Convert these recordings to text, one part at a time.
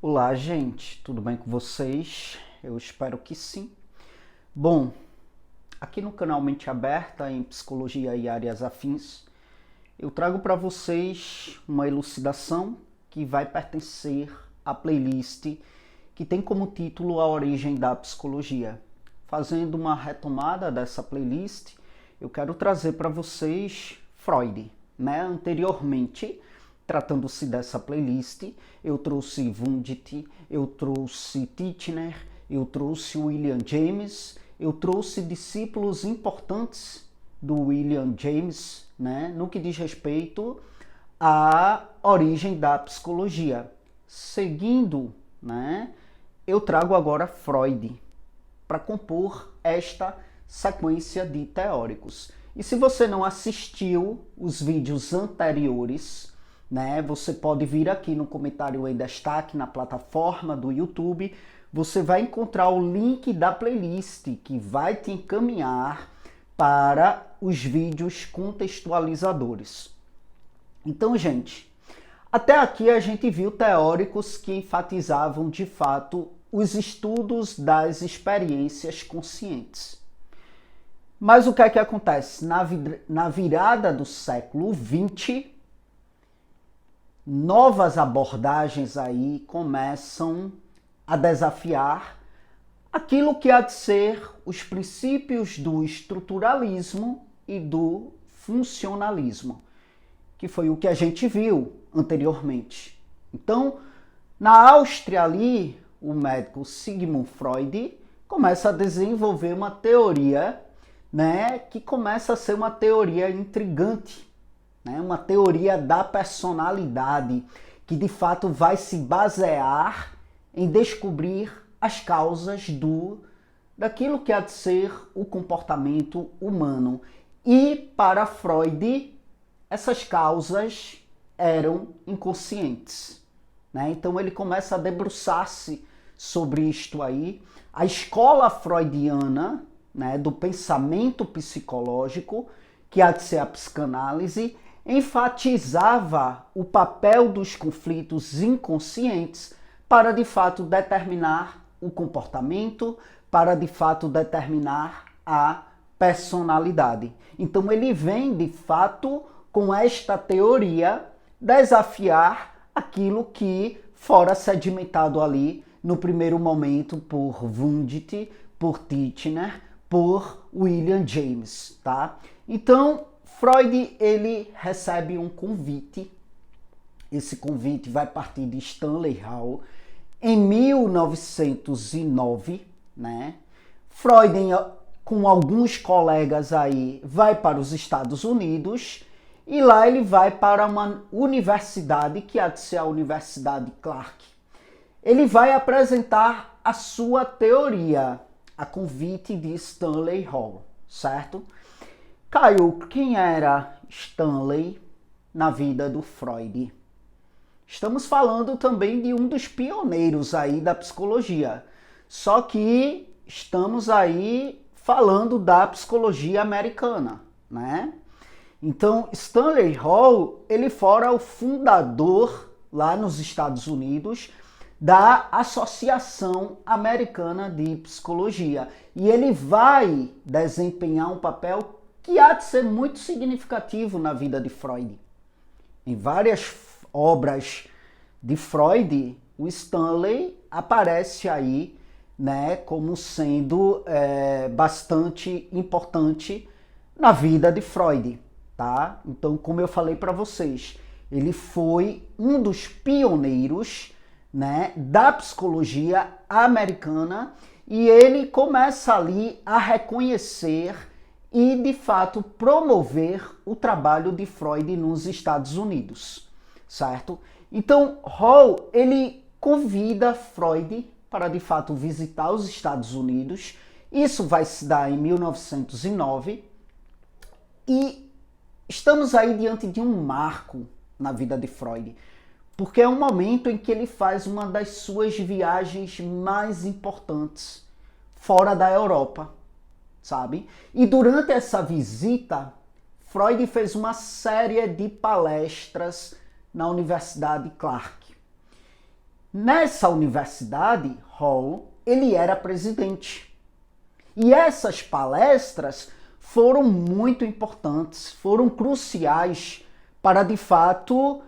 Olá, gente, tudo bem com vocês? Eu espero que sim. Bom, aqui no canal Mente Aberta em Psicologia e Áreas Afins, eu trago para vocês uma elucidação que vai pertencer à playlist que tem como título A Origem da Psicologia. Fazendo uma retomada dessa playlist, eu quero trazer para vocês Freud, Anteriormente, tratando-se dessa playlist, eu trouxe Wundt, eu trouxe Titchener, eu trouxe William James, eu trouxe discípulos importantes do William James, no que diz respeito à origem da psicologia. Seguindo, eu trago agora Freud para compor esta sequência de teóricos. E se você não assistiu os vídeos anteriores, você pode vir aqui no comentário em destaque na plataforma do YouTube, você vai encontrar o link da playlist que vai te encaminhar para os vídeos contextualizadores. Então, gente, até aqui a gente viu teóricos que enfatizavam de fato os estudos das experiências conscientes. Mas o que é que acontece? Na virada do século XX, novas abordagens aí começam a desafiar aquilo que há de ser os princípios do estruturalismo e do funcionalismo, que foi o que a gente viu anteriormente. Então, na Áustria ali, o médico Sigmund Freud começa a desenvolver uma teoria, que começa a ser uma teoria intrigante, uma teoria da personalidade, que de fato vai se basear em descobrir as causas daquilo que há de ser o comportamento humano. E para Freud, essas causas eram inconscientes. Então ele começa a debruçar-se sobre isto aí. A escola freudiana, do pensamento psicológico, que há de ser a psicanálise, enfatizava o papel dos conflitos inconscientes para de fato determinar o comportamento, para de fato determinar a personalidade. Então ele vem de fato com esta teoria desafiar aquilo que fora sedimentado ali no primeiro momento por Wundt, por Titchener, por William James, tá? Então, Freud, ele recebe um convite. Esse convite vai partir de Stanley Hall em 1909, Freud, com alguns colegas aí, vai para os Estados Unidos e lá ele vai para uma universidade que há de ser a Universidade Clark. Ele vai apresentar a sua teoria, a convite de Stanley Hall, certo? Caio, quem era Stanley na vida do Freud? Estamos falando também de um dos pioneiros aí da psicologia, só que estamos aí falando da psicologia americana, Então, Stanley Hall, ele fora o fundador lá nos Estados Unidos da Associação Americana de Psicologia. E ele vai desempenhar um papel que há de ser muito significativo na vida de Freud. Em várias obras de Freud, o Stanley aparece aí, como sendo bastante importante na vida de Freud, tá? Então, como eu falei para vocês, ele foi um dos pioneiros, da psicologia americana, e ele começa ali a reconhecer e, de fato, promover o trabalho de Freud nos Estados Unidos, certo? Então, Hall, ele convida Freud para, de fato, visitar os Estados Unidos. Isso vai se dar em 1909 e estamos aí diante de um marco na vida de Freud, porque é um momento em que ele faz uma das suas viagens mais importantes fora da Europa, sabe? E durante essa visita, Freud fez uma série de palestras na Universidade Clark. Nessa universidade, Hall, ele era presidente. E essas palestras foram muito importantes, foram cruciais para, de fato,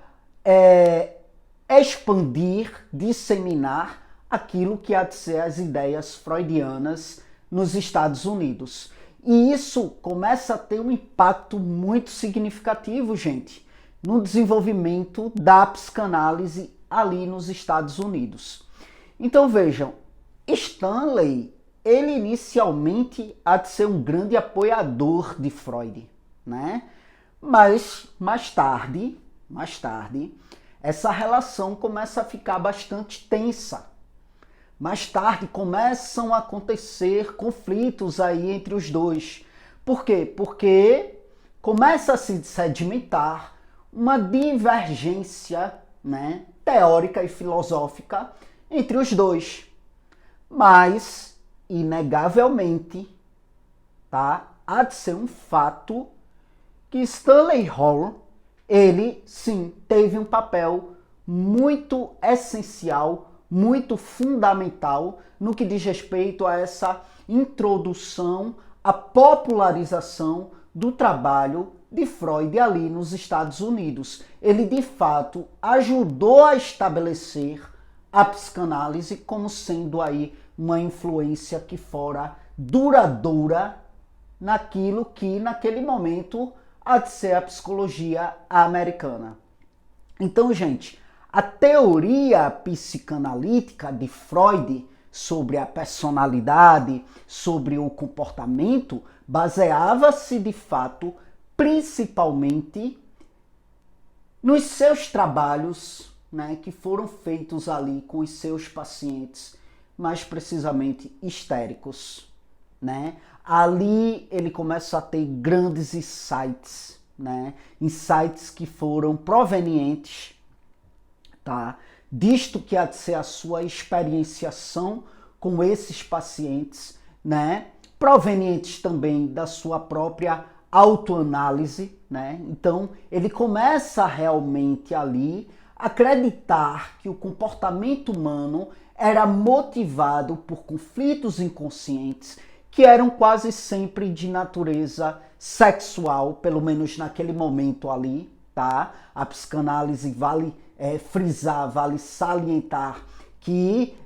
expandir, disseminar aquilo que há de ser as ideias freudianas nos Estados Unidos. E isso começa a ter um impacto muito significativo, gente, no desenvolvimento da psicanálise ali nos Estados Unidos. Então vejam, Stanley, ele inicialmente há de ser um grande apoiador de Freud, né? Mas mais tarde, essa relação começa a ficar bastante tensa. Mais tarde começam a acontecer conflitos aí entre os dois. Por quê? Porque começa a se sedimentar uma divergência, né, teórica e filosófica entre os dois. Mas, inegavelmente, tá, há de ser um fato que Stanley Hall, ele sim teve um papel muito essencial, muito fundamental no que diz respeito a essa introdução, a popularização do trabalho de Freud ali nos Estados Unidos. Ele, de fato, ajudou a estabelecer a psicanálise como sendo aí uma influência que fora duradoura naquilo que, naquele momento, há de ser a psicologia americana. Então, gente, a teoria psicanalítica de Freud sobre a personalidade, sobre o comportamento, baseava-se de fato principalmente nos seus trabalhos, né, que foram feitos ali com os seus pacientes, mais precisamente histéricos, né? Ali ele começa a ter grandes insights, né? Insights que foram provenientes, tá, disto que há de ser a sua experienciação com esses pacientes, né? Provenientes também da sua própria autoanálise, né? Então, ele começa realmente ali a acreditar que o comportamento humano era motivado por conflitos inconscientes que eram quase sempre de natureza sexual, pelo menos naquele momento ali, tá? A psicanálise vale frisar, vale salientar que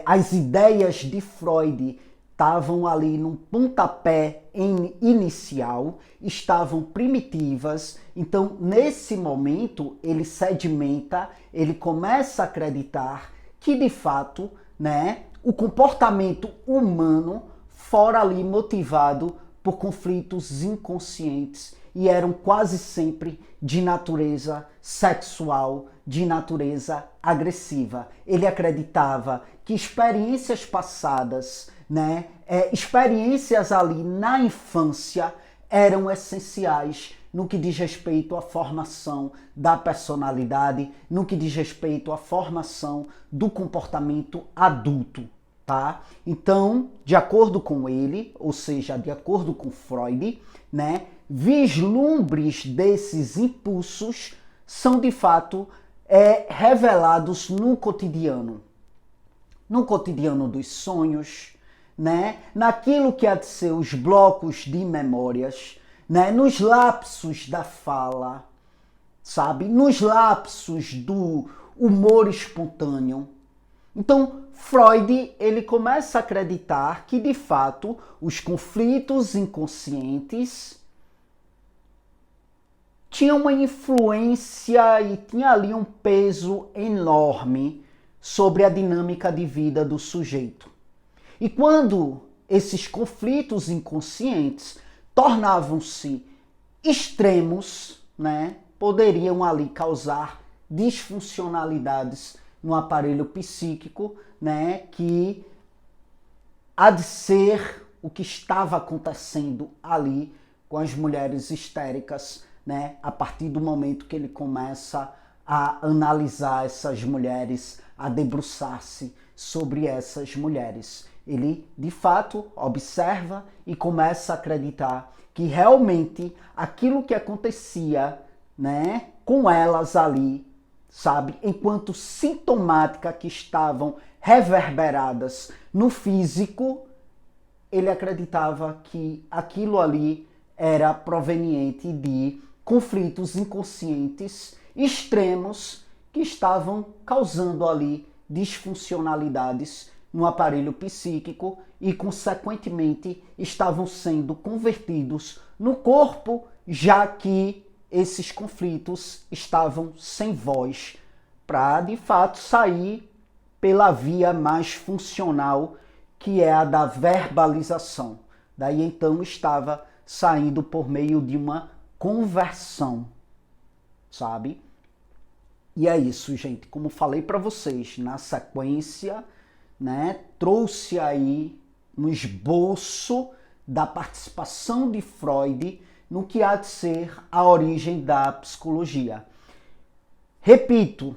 as ideias de Freud estavam ali num pontapé inicial, estavam primitivas. Então, nesse momento, ele sedimenta, ele começa a acreditar que, de fato, né, o comportamento humano fora ali motivado por conflitos inconscientes e eram quase sempre de natureza sexual, de natureza agressiva. Ele acreditava que experiências passadas, né, experiências ali na infância eram essenciais no que diz respeito à formação da personalidade, no que diz respeito à formação do comportamento adulto, tá? Então, de acordo com ele, ou seja, de acordo com Freud, né, vislumbres desses impulsos são de fato revelados no cotidiano dos sonhos, né, naquilo que há de ser os blocos de memórias, né, nos lapsos da fala, sabe, nos lapsos do humor espontâneo. Então, Freud, ele começa a acreditar que, de fato, os conflitos inconscientes tinham uma influência e tinha ali um peso enorme sobre a dinâmica de vida do sujeito. E quando esses conflitos inconscientes tornavam-se extremos, né, poderiam ali causar disfuncionalidades no aparelho psíquico, né, que há de ser o que estava acontecendo ali com as mulheres histéricas, né, a partir do momento que ele começa a analisar essas mulheres, a debruçar-se sobre essas mulheres. Ele, de fato, observa e começa a acreditar que realmente aquilo que acontecia, né, com elas ali sabe? Enquanto sintomática que estavam reverberadas no físico, ele acreditava que aquilo ali era proveniente de conflitos inconscientes extremos que estavam causando ali disfuncionalidades no aparelho psíquico e, consequentemente, estavam sendo convertidos no corpo, já que esses conflitos estavam sem voz, para de fato sair pela via mais funcional, que é a da verbalização. Daí então estava saindo por meio de uma conversão, sabe? E é isso, gente. Como falei para vocês, na sequência, né, trouxe aí um esboço da participação de Freud no que há de ser a origem da psicologia. Repito,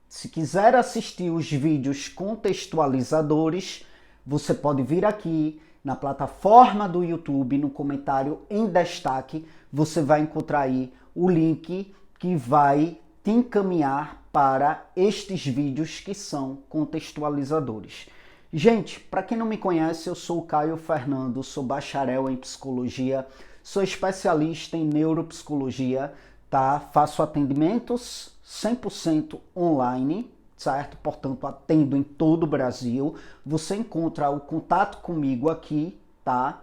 se quiser assistir os vídeos contextualizadores, você pode vir aqui na plataforma do YouTube, no comentário em destaque, você vai encontrar aí o link que vai te encaminhar para estes vídeos que são contextualizadores. Gente, para quem não me conhece, eu sou o Caio Fernando, sou bacharel em psicologia, sou especialista em neuropsicologia, tá? Faço atendimentos 100% online, certo? Portanto, atendo em todo o Brasil. Você encontra o contato comigo aqui, tá?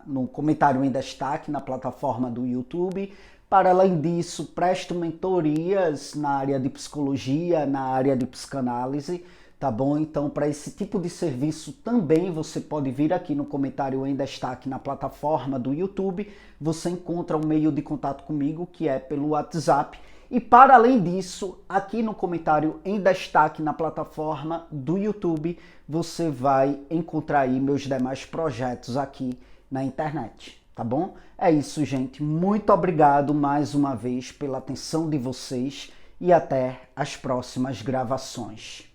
No comentário em destaque na plataforma do YouTube. Para além disso, presto mentorias na área de psicologia, na área de psicanálise, tá bom? Então, para esse tipo de serviço também você pode vir aqui no comentário em destaque na plataforma do YouTube. Você encontra um meio de contato comigo, que é pelo WhatsApp. E para além disso, aqui no comentário em destaque na plataforma do YouTube, você vai encontrar aí meus demais projetos aqui na internet. Tá bom? É isso, gente. Muito obrigado mais uma vez pela atenção de vocês e até as próximas gravações.